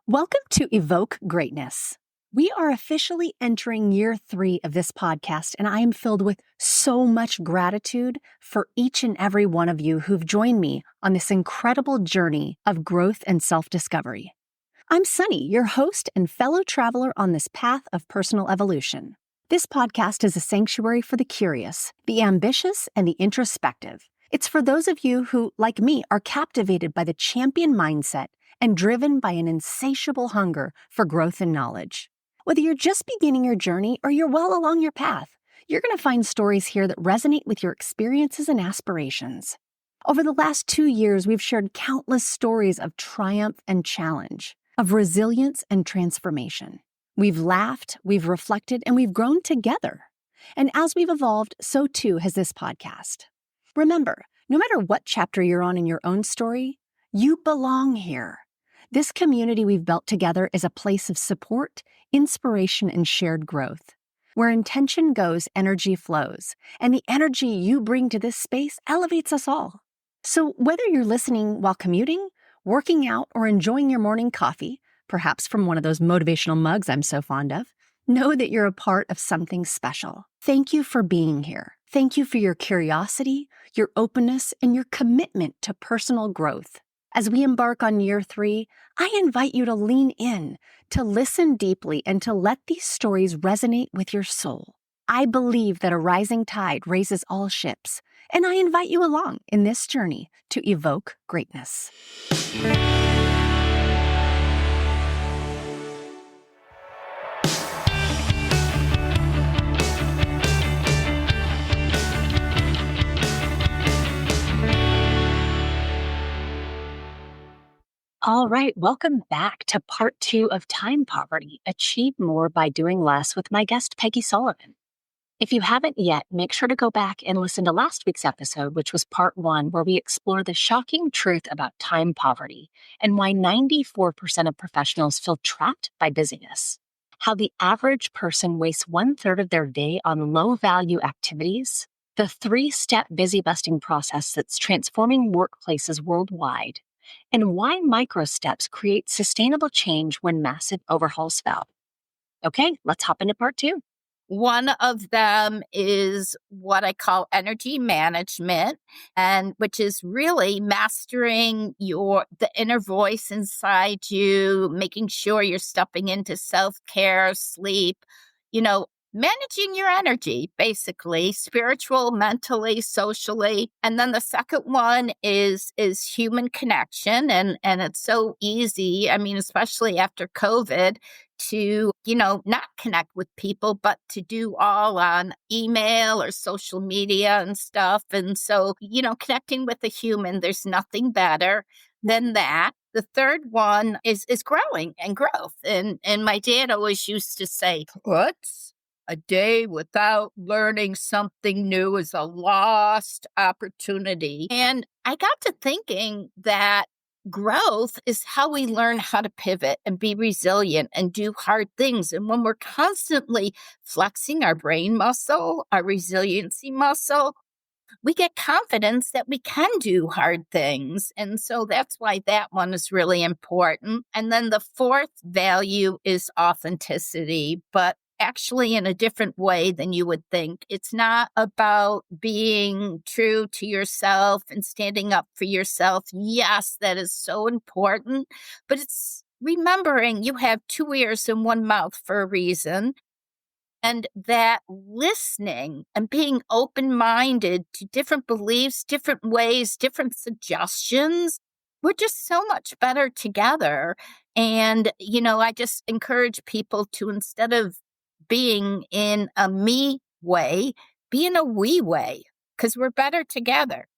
Welcome to Evoke Greatness. We are officially entering year 3 of this podcast, and I am filled with so much gratitude for each and every one of you who've joined me on this incredible journey of growth and self-discovery. I'm Sunny, your host and fellow traveler on this path of personal evolution. This podcast is a sanctuary for the curious, the ambitious, and the introspective. It's for those of you who, like me, are captivated by the champion mindset and driven by an insatiable hunger for growth and knowledge. Whether you're just beginning your journey or you're well along your path, you're going to find stories here that resonate with your experiences and aspirations. Over the last 2 years, we've shared countless stories of triumph and challenge, of resilience and transformation. We've laughed, we've reflected, and we've grown together. And as we've evolved, so too has this podcast. Remember, no matter what chapter you're on in your own story, you belong here. This community we've built together is a place of support, inspiration, and shared growth. Where intention goes, energy flows, and the energy you bring to this space elevates us all. So whether you're listening while commuting, working out, or enjoying your morning coffee, perhaps from one of those motivational mugs I'm so fond of, know that you're a part of something special. Thank you for being here. Thank you for your curiosity, your openness, and your commitment to personal growth. As we embark on year 3, I invite you to lean in, to listen deeply, and to let these stories resonate with your soul. I believe that a rising tide raises all ships, and I invite you along in this journey to evoke greatness. All right, welcome back to part 2 of Time Poverty, Achieve More by Doing Less with my guest, Peggy Sullivan. If you haven't yet, make sure to go back and listen to last week's episode, which was part 1, where we explore the shocking truth about time poverty and why 94% of professionals feel trapped by busyness. How the average person wastes 1/3 of their day on low-value activities, the 3-step busy-busting process that's transforming workplaces worldwide, and why micro steps create sustainable change when massive overhauls fail. Okay, let's hop into part 2. One of them is what I call energy management, and which is really mastering the inner voice inside you, making sure you're stepping into self-care, sleep, managing your energy, basically, spiritual, mentally, socially. And then the second one is human connection. And it's so easy. I mean, especially after COVID, to, not connect with people, but to do all on email or social media and stuff. And so, connecting with a human, there's nothing better than that. The third one is growing and growth. And my dad always used to say, "What's a day without learning something new is a lost opportunity." And I got to thinking that growth is how we learn how to pivot and be resilient and do hard things. And when we're constantly flexing our brain muscle, our resiliency muscle, we get confidence that we can do hard things. And so that's why that one is really important. And then the fourth value is authenticity, but actually in a different way than you would think. It's not about being true to yourself and standing up for yourself. Yes, that is so important, but it's remembering you have 2 ears and 1 mouth for a reason. And that listening and being open-minded to different beliefs, different ways, different suggestions, we're just so much better together. And, I just encourage people to, instead of being in a me way, be in a we way, because we're better together.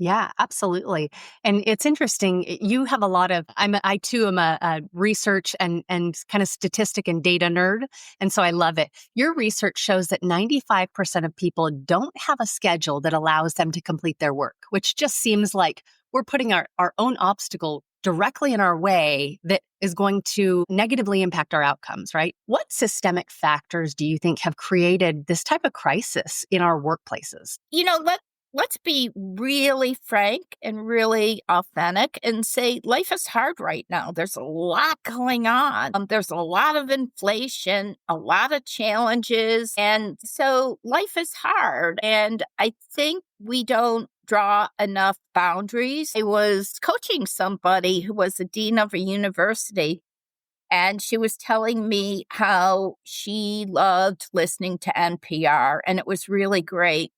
Yeah, absolutely. And it's interesting. You have a lot of, I too am a research and kind of statistic and data nerd. And so I love it. Your research shows that 95% of people don't have a schedule that allows them to complete their work, which just seems like we're putting our own obstacle directly in our way that is going to negatively impact our outcomes, right? What systemic factors do you think have created this type of crisis in our workplaces? let's be really frank and really authentic and say life is hard right now. There's a lot going on. There's a lot of inflation, a lot of challenges. And so life is hard. And I think we don't draw enough boundaries. I was coaching somebody who was the dean of a university, and she was telling me how she loved listening to NPR, and it was really great.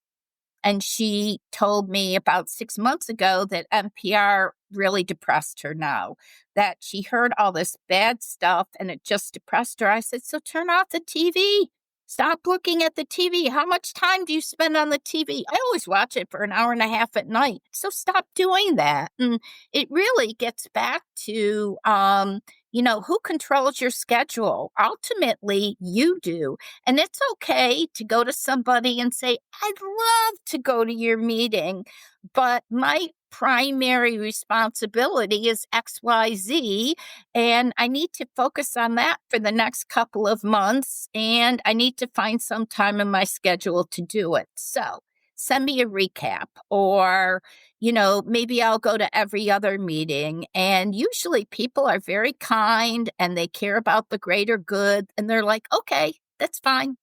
And she told me about 6 months ago that NPR really depressed her now, that she heard all this bad stuff and it just depressed her. I said, so turn off the TV. Stop looking at the TV. How much time do you spend on the TV? I always watch it for an hour and a half at night. So stop doing that. And it really gets back to, who controls your schedule? Ultimately, you do. And it's okay to go to somebody and say, I'd love to go to your meeting, but my primary responsibility is XYZ, and I need to focus on that for the next couple of months, and I need to find some time in my schedule to do it. So send me a recap, or maybe I'll go to every other meeting. And usually people are very kind and they care about the greater good. And they're like, okay, that's fine.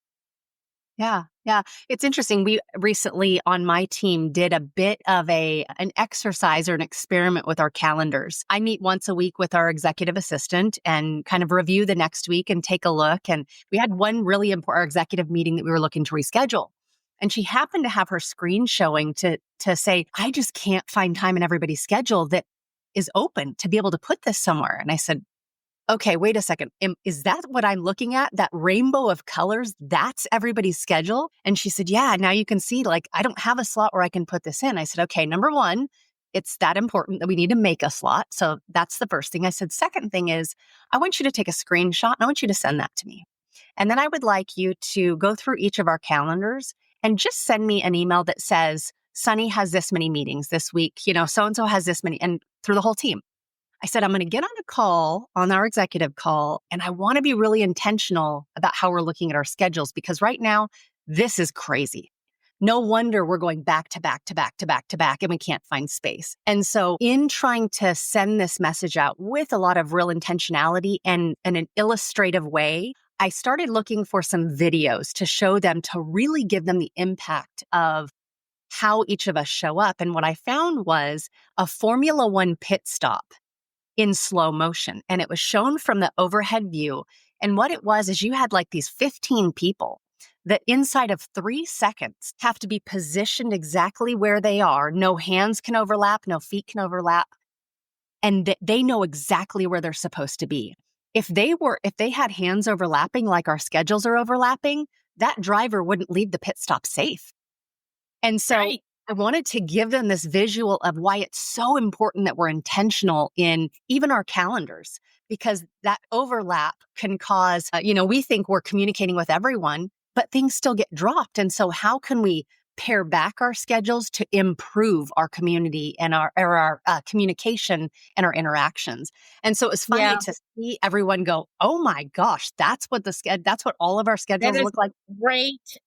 Yeah. Yeah. It's interesting. We recently on my team did a bit of an exercise or an experiment with our calendars. I meet once a week with our executive assistant and kind of review the next week and take a look. And we had one really important executive meeting that we were looking to reschedule. And she happened to have her screen showing to say, I just can't find time in everybody's schedule that is open to be able to put this somewhere. And I said, okay, wait a second. Is that what I'm looking at? That rainbow of colors, that's everybody's schedule? And she said, yeah, now you can see, like, I don't have a slot where I can put this in. I said, okay, number one, it's that important that we need to make a slot. So that's the first thing. I said, second thing is, I want you to take a screenshot and I want you to send that to me. And then I would like you to go through each of our calendars and just send me an email that says, Sunny has this many meetings this week, so-and-so has this many, and through the whole team. I said, I'm going to get on a call, on our executive call, and I want to be really intentional about how we're looking at our schedules, because right now, this is crazy. No wonder we're going back to back to back to back to back, and we can't find space. And so in trying to send this message out with a lot of real intentionality and in an illustrative way, I started looking for some videos to show them, to really give them the impact of how each of us show up. And what I found was a Formula One pit stop in slow motion. And it was shown from the overhead view. And what it was is you had like these 15 people that inside of 3 seconds have to be positioned exactly where they are. No hands can overlap, no feet can overlap. And they know exactly where they're supposed to be. If they had hands overlapping like our schedules are overlapping, that driver wouldn't leave the pit stop safe. And so Right. I wanted to give them this visual of why it's so important that we're intentional in even our calendars, because that overlap can cause, we think we're communicating with everyone, but things still get dropped. And so how can we pare back our schedules to improve our community and our communication and our interactions? And so it was funny Yeah. to see everyone go, oh my gosh, that's what all of our That schedules is look like.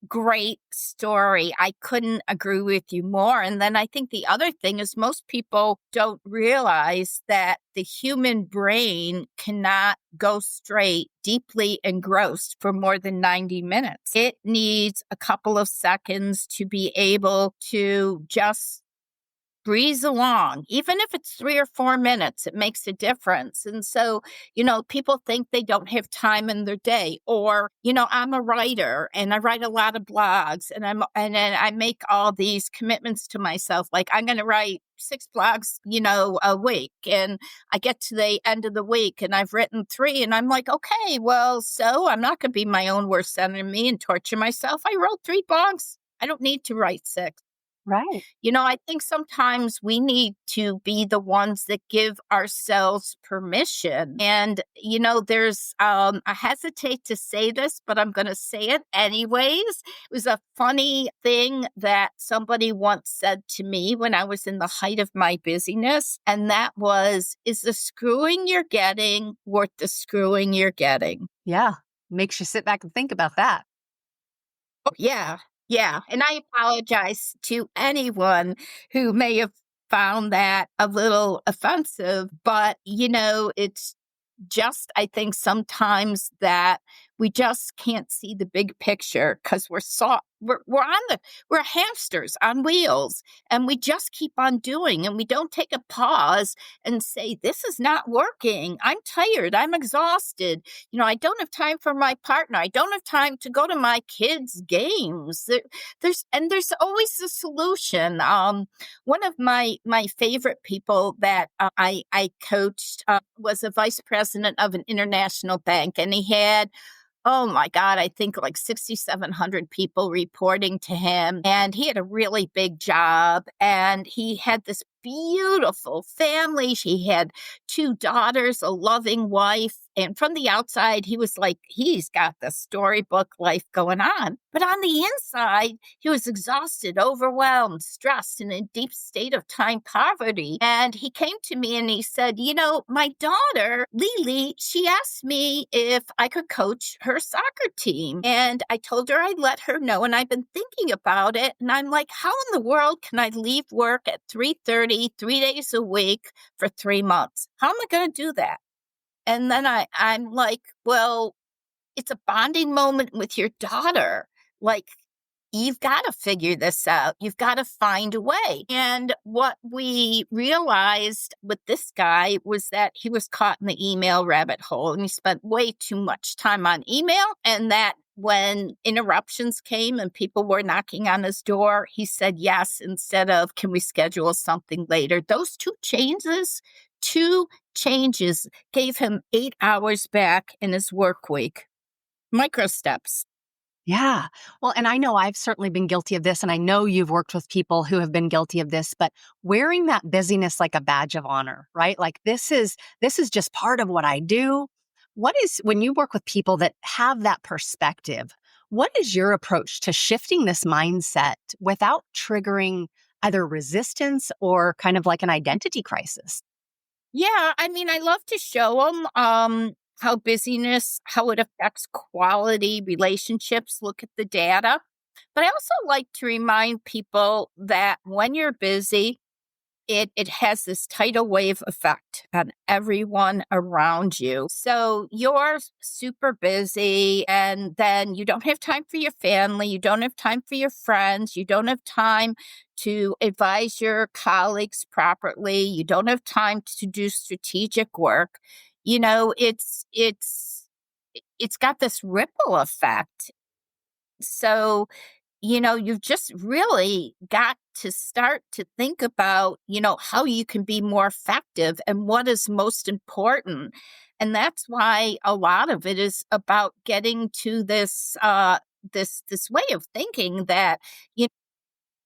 great story. I couldn't agree with you more. And then I think the other thing is most people don't realize that the human brain cannot go straight, deeply engrossed for more than 90 minutes. It needs a couple of seconds to be able to just breeze along. Even if it's 3 or 4 minutes, it makes a difference. And so, people think they don't have time in their day, or, I'm a writer and I write a lot of blogs, and then I make all these commitments to myself. Like I'm going to write 6 blogs, a week. And I get to the end of the week and I've written 3 and I'm like, okay, well, so I'm not going to be my own worst enemy and torture myself. I wrote 3 blogs. I don't need to write 6. Right. I think sometimes we need to be the ones that give ourselves permission. And, I hesitate to say this, but I'm going to say it anyways. It was a funny thing that somebody once said to me when I was in the height of my busyness. And that was, is the screwing you're getting worth the screwing you're getting? Yeah. Makes you sit back and think about that. Oh, yeah. Yeah, and I apologize to anyone who may have found that a little offensive, but, it's just I think sometimes that we just can't see the big picture because we're hamsters on wheels, and we just keep on doing, and we don't take a pause and say, this is not working. I'm tired. I'm exhausted. I don't have time for my partner. I don't have time to go to my kids' games. There's always a solution. One of my favorite people that I coached was a vice president of an international bank, and he had, oh my God, I think like 6,700 people reporting to him. And he had a really big job, and he had this beautiful family. He had two daughters, a loving wife. And from the outside, he was like, he's got the storybook life going on. But on the inside, he was exhausted, overwhelmed, stressed, in a deep state of time poverty. And he came to me and he said, my daughter, Lily, she asked me if I could coach her soccer team. And I told her I'd let her know. And I've been thinking about it. And I'm like, how in the world can I leave work at 3:30, 3 days a week for 3 months? How am I going to do that? And then I'm like, well, it's a bonding moment with your daughter. Like, you've got to figure this out. You've got to find a way. And what we realized with this guy was that he was caught in the email rabbit hole, and he spent way too much time on email. And that when interruptions came and people were knocking on his door, he said yes instead of, can we schedule something later? Those two changes gave him 8 hours back in his work week. Micro steps. Yeah. Well, and I know I've certainly been guilty of this, and I know you've worked with people who have been guilty of this, but wearing that busyness like a badge of honor, right? Like this is just part of what I do. What is when you work with people that have that perspective, what is your approach to shifting this mindset without triggering either resistance or kind of like an identity crisis? Yeah, I mean, I love to show them how busyness, how it affects quality relationships. Look at the data. But I also like to remind people that when you're busy, it has this tidal wave effect on everyone around you. So you're super busy, and then you don't have time for your family. You don't have time for your friends. You don't have time to advise your colleagues properly. You don't have time to do strategic work. It's got this ripple effect. So you've just really got to start to think about, how you can be more effective and what is most important. And that's why a lot of it is about getting to this way of thinking that, you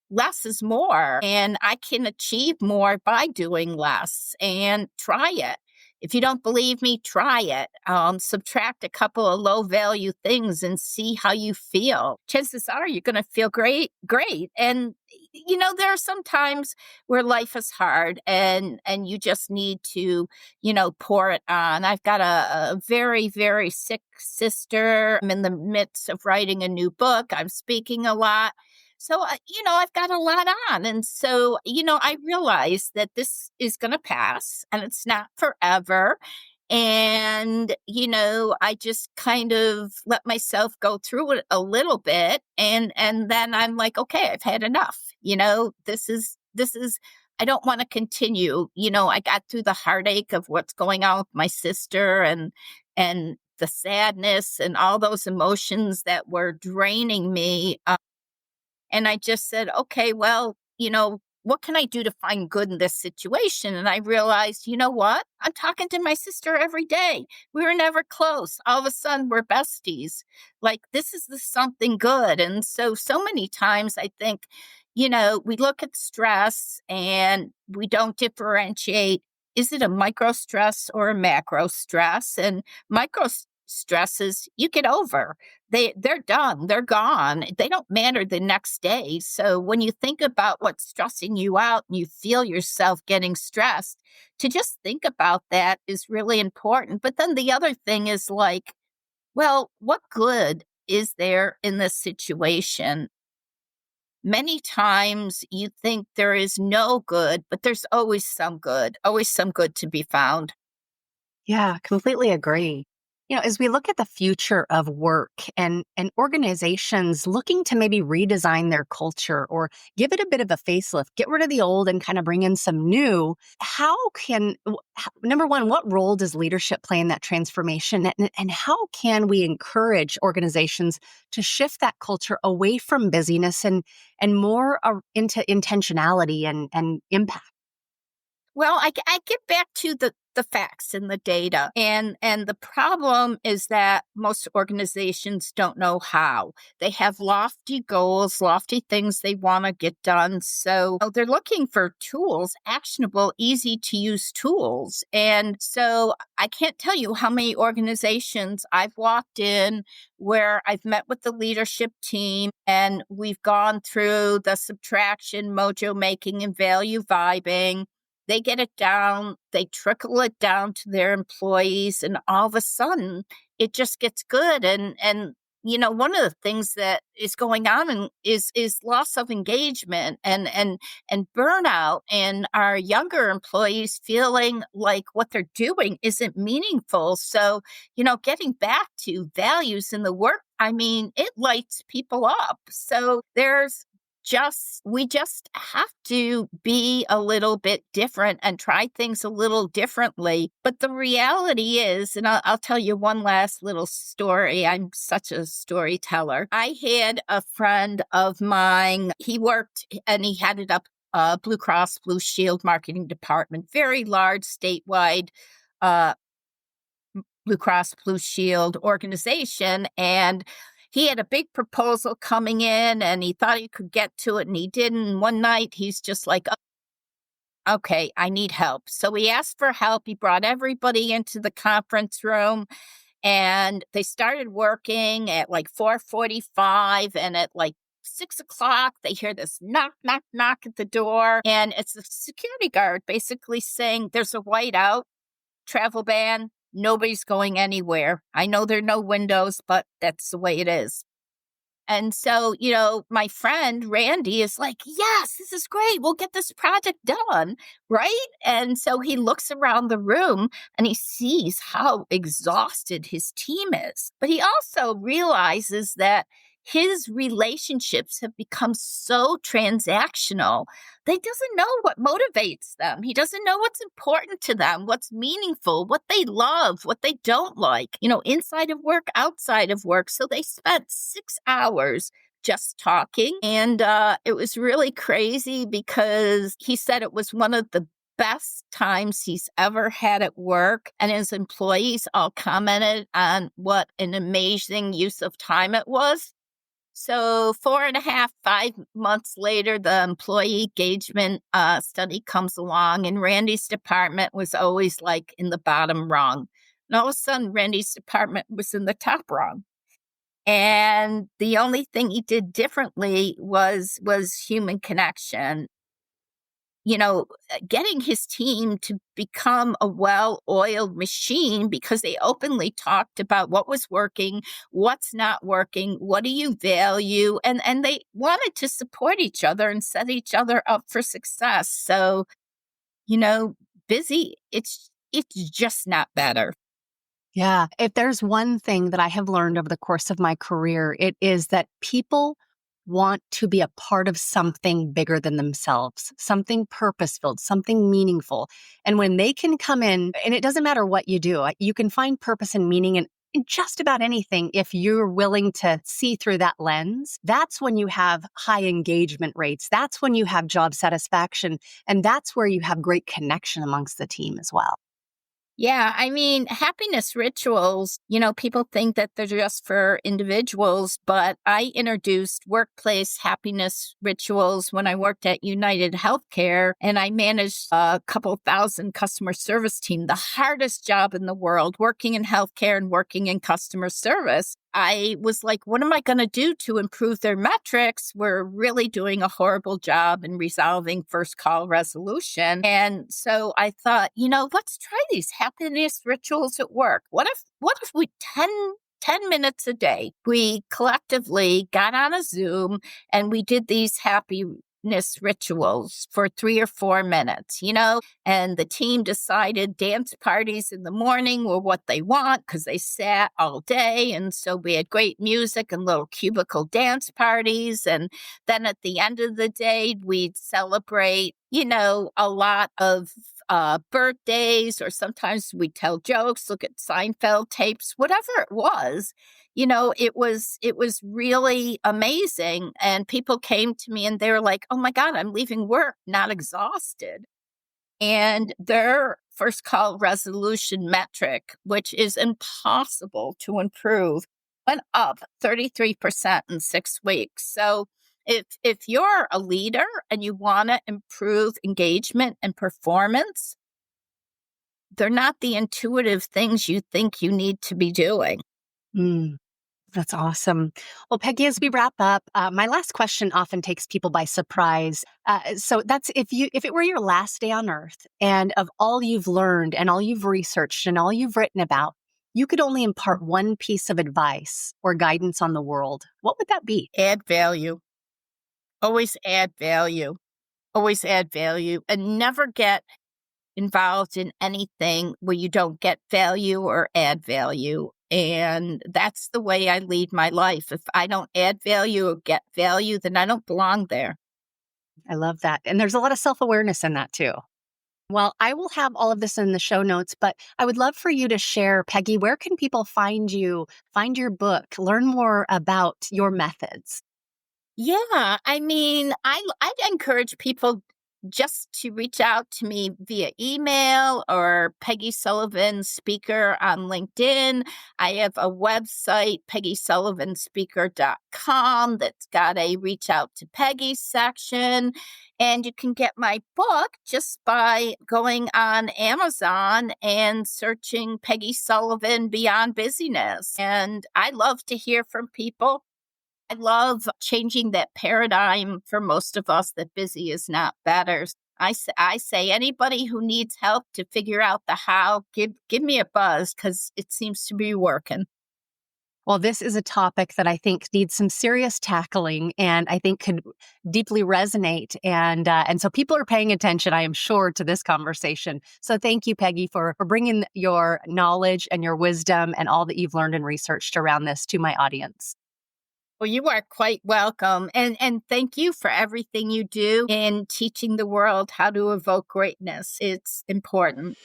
less is more, and I can achieve more by doing less. And try it. If you don't believe me, try it. Subtract a couple of low value things and see how you feel. Chances are you're going to feel great, great. And there are some times where life is hard, and you just need to, pour it on. I've got a very, very sick sister. I'm in the midst of writing a new book. I'm speaking a lot. So, I've got a lot on. And so, I realize that this is going to pass, and it's not forever. And, I just kind of let myself go through it a little bit. And then I'm like, okay, I've had enough. This is, I don't want to continue. I got through the heartache of what's going on with my sister, and the sadness and all those emotions that were draining me. And I just said, okay, well, what can I do to find good in this situation? And I realized, you know what? I'm talking to my sister every day. We were never close. All of a sudden, we're besties. Like, this is something good. And so many times I think, we look at stress and we don't differentiate. Is it a micro stress or a macro stress? And stresses you get over. They're done. They're gone. They don't matter the next day. So when you think about what's stressing you out and you feel yourself getting stressed, to just think about that is really important. But then the other thing is like, well, what good is there in this situation? Many times you think there is no good, but there's always some good to be found. Yeah, completely agree. As we look at the future of work and organizations looking to maybe redesign their culture or give it a bit of a facelift, get rid of the old and kind of bring in some new, number one, what role does leadership play in that transformation? And how can we encourage organizations to shift that culture away from busyness and more into intentionality and impact? Well, I get back to the facts and the data. And the problem is that most organizations don't know how. They have lofty goals, lofty things they want to get done. So they're looking for tools, actionable, easy to use tools. And so I can't tell you how many organizations I've walked in where I've met with the leadership team and we've gone through the subtraction, mojo making, and value vibing. They get it down, they trickle it down to their employees, and all of a sudden it just gets good. And one of the things that is going on is loss of engagement and burnout, and our younger employees feeling like what they're doing isn't meaningful. So, getting back to values in the work, I mean, it lights people up. So we just have to be a little bit different and try things a little differently. But the reality is, and I'll tell you one last little story. I'm such a storyteller. I had a friend of mine, he worked and he headed up Blue Cross Blue Shield marketing department, very large statewide uh, Blue Cross Blue Shield organization. And he had a big proposal coming in and he thought he could get to it and he didn't. And one night he's just like, okay, I need help. So he asked for help. He brought everybody into the conference room and they started working at like 4:45, and at like 6 o'clock, they hear this knock, knock, knock at the door. And it's the security guard basically saying, there's a whiteout, travel ban. Nobody's going anywhere. I know there are no windows, but that's the way it is. And so, my friend Randy is like, yes, this is great. We'll get this project done. Right. And so he looks around the room and he sees how exhausted his team is. But he also realizes that his relationships have become so transactional. He doesn't know what motivates them. He doesn't know what's important to them, what's meaningful, what they love, what they don't like, inside of work, outside of work. So they spent 6 hours just talking. And it was really crazy because he said it was one of the best times he's ever had at work. And his employees all commented on what an amazing use of time it was. So 4.5, 5 months later, the employee engagement study comes along, and Randy's department was always like in the bottom rung. And all of a sudden, Randy's department was in the top rung. And the only thing he did differently was human connection. Getting his team to become a well-oiled machine because they openly talked about what was working, what's not working, what do you value, and they wanted to support each other and set each other up for success. So, you know, busy, it's just not better. Yeah. If there's one thing that I have learned over the course of my career, it is that people want to be a part of something bigger than themselves, something purpose-filled, something meaningful. And when they can come in, and it doesn't matter what you do, you can find purpose and meaning in just about anything if you're willing to see through that lens. That's when you have high engagement rates. That's when you have job satisfaction. And that's where you have great connection amongst the team as well. Yeah, I mean, happiness rituals, people think that they're just for individuals, but I introduced workplace happiness rituals when I worked at United Healthcare, and I managed a couple thousand customer service team, the hardest job in the world, working in healthcare and working in customer service. I was like, what am I going to do to improve their metrics? We're really doing a horrible job in resolving first call resolution. And so I thought, let's try these happiness rituals at work. What if we 10 10 minutes a day. We collectively got on a Zoom and we did these happiness rituals for 3 or 4 minutes, and the team decided dance parties in the morning were what they want because they sat all day. And so we had great music and little cubicle dance parties. And then at the end of the day, we'd celebrate, a lot of birthdays, or sometimes we tell jokes, look at Seinfeld tapes, whatever it was. It was really amazing. And people came to me and they were like, oh my God, I'm leaving work not exhausted. And their first call resolution metric, which is impossible to improve, went up 33% in 6 weeks. So if you're a leader and you want to improve engagement and performance, they're not the intuitive things you think you need to be doing. That's awesome. Well, Peggy, as we wrap up, my last question often takes people by surprise. So that's if it were your last day on earth, and of all you've learned and all you've researched and all you've written about, you could only impart one piece of advice or guidance on the world, what would that be? Add value. Always add value. Always add value, and never get involved in anything where you don't get value or add value. And that's the way I lead my life. If I don't add value or get value, then I don't belong there. I love that. And there's a lot of self-awareness in that too. Well, I will have all of this in the show notes, but I would love for you to share, Peggy, where can people find you, find your book, learn more about your methods? Yeah, I'd encourage people just to reach out to me via email or Peggy Sullivan Speaker on LinkedIn. I have a website, peggysullivanspeaker.com, that's got a reach out to Peggy section. And you can get my book just by going on Amazon and searching Peggy Sullivan Beyond Busyness. And I love to hear from people. I love changing that paradigm for most of us that busy is not better. I say anybody who needs help to figure out the how, give me a buzz, because it seems to be working. Well, this is a topic that I think needs some serious tackling, and I think could deeply resonate. And so people are paying attention, I am sure, to this conversation. So thank you, Peggy, for bringing your knowledge and your wisdom and all that you've learned and researched around this to my audience. Well, you are quite welcome. And thank you for everything you do in teaching the world how to evoke greatness. It's important.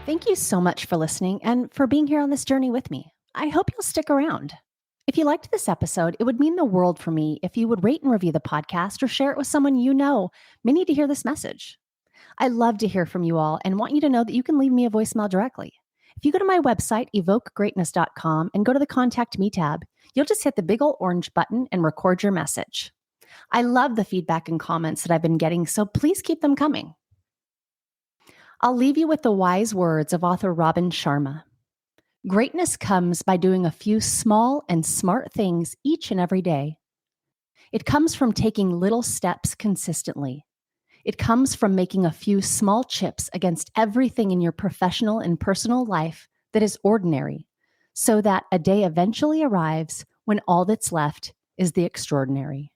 Thank you so much for listening and for being here on this journey with me. I hope you'll stick around. If you liked this episode, it would mean the world for me if you would rate and review the podcast or share it with someone you know may need to hear this message. I love to hear from you all and want you to know that you can leave me a voicemail directly. If you go to my website, evokegreatness.com, and go to the Contact Me tab, you'll just hit the big old orange button and record your message. I love the feedback and comments that I've been getting, so please keep them coming. I'll leave you with the wise words of author Robin Sharma. Greatness comes by doing a few small and smart things each and every day. It comes from taking little steps consistently. It comes from making a few small chips against everything in your professional and personal life that is ordinary, so that a day eventually arrives when all that's left is the extraordinary.